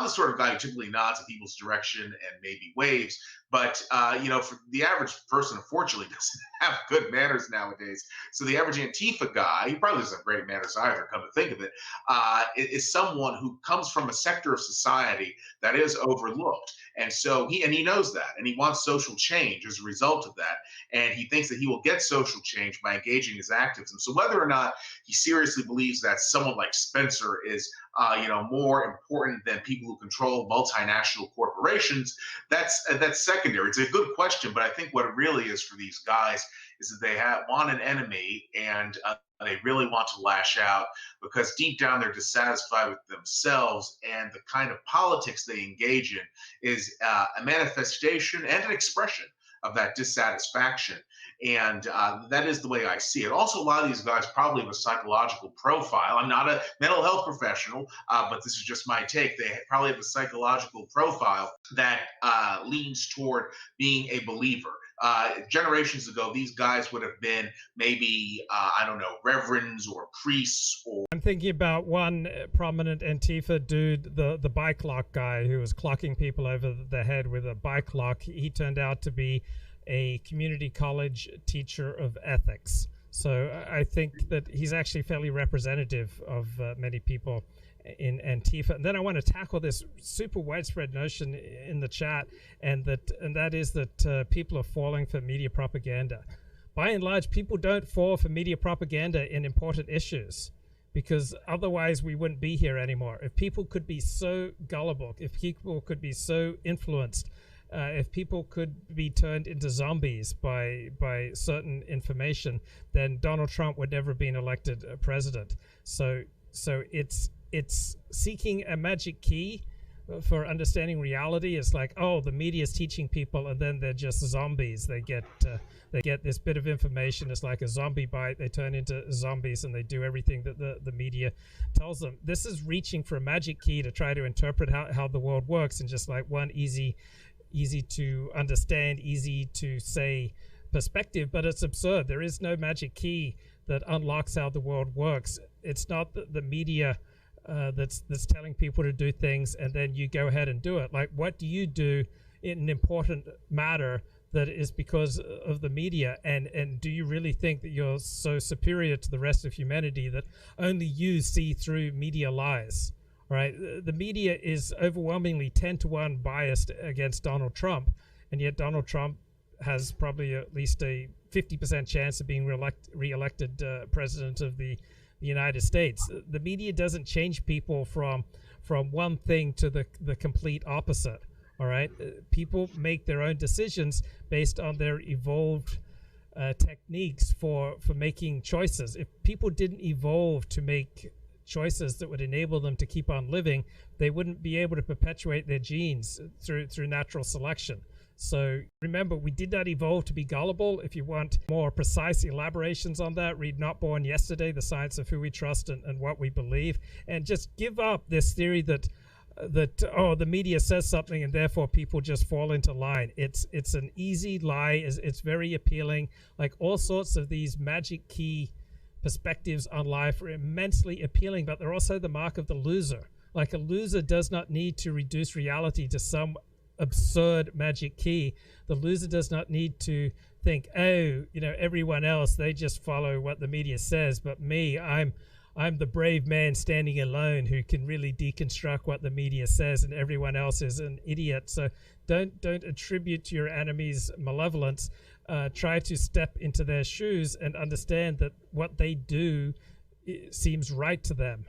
the sort of guy who typically nods in people's direction and maybe waves, but for the average person, unfortunately, doesn't have good manners nowadays. So the average Antifa guy, he probably doesn't have great manners either. Come to think of it, is someone who comes from a sector of society that is overlooked, and so he knows that, and he wants social change as a result of that, and he thinks that he will get social change by engaging his activism. So whether or not he seriously believes that someone like Spencer is more important than people who control multinational corporations, that's secondary. It's a good question, but I think what it really is for these guys is that they want an enemy, and they really want to lash out because deep down they're dissatisfied with themselves, and the kind of politics they engage in is a manifestation and an expression of that dissatisfaction. And that is the way I see it. Also, a lot of these guys probably have a psychological profile. I'm not a mental health professional, but this is just my take. They probably have a psychological profile that leans toward being a believer. Generations ago, these guys would have been maybe, I don't know, reverends or priests. Or I'm thinking about one prominent Antifa dude, the bike lock guy who was clocking people over the head with a bike lock. He turned out to be a community college teacher of ethics. So I think that he's actually fairly representative of many people in Antifa. And then I want to tackle this super widespread notion in the chat, and that is that people are falling for media propaganda. By and large, people don't fall for media propaganda in important issues, because otherwise we wouldn't be here anymore. If people could be so gullible, if people could be so influenced, if people could be turned into zombies by certain information, then Donald Trump would never have been elected president. So it's seeking a magic key for understanding reality. It's like, oh, the media is teaching people, and then they're just zombies. They get this bit of information. It's like a zombie bite. They turn into zombies, and they do everything that the media tells them. This is reaching for a magic key to try to interpret how the world works, and just like one easy to understand, easy to say perspective, but it's absurd. There is no magic key that unlocks how the world works. It's not the media that's telling people to do things and then you go ahead and do it. Like, what do you do in an important matter that is because of the media? And do you really think that you're so superior to the rest of humanity that only you see through media lies? Right? The media is overwhelmingly 10-to-1 biased against Donald Trump, and yet Donald Trump has probably at least a 50% chance of being re-elected president of the United States. The media doesn't change people from one thing to the complete opposite. All right, people make their own decisions based on their evolved techniques for making choices. If people didn't evolve to make choices that would enable them to keep on living, they wouldn't be able to perpetuate their genes through natural selection. So remember, we did not evolve to be gullible. If you want more precise elaborations on that, read Not Born Yesterday, The Science of Who We Trust and What We Believe, and just give up this theory that the media says something and therefore people just fall into line. It's an easy lie. It's very appealing. Like, all sorts of these magic key perspectives on life are immensely appealing, but they're also the mark of the loser. Like, a loser does not need to reduce reality to some absurd magic key. The loser does not need to think, oh, everyone else, they just follow what the media says, but me, I'm the brave man standing alone who can really deconstruct what the media says, and everyone else is an idiot. So don't attribute to your enemies malevolence. Try to step into their shoes and understand that what they do seems right to them.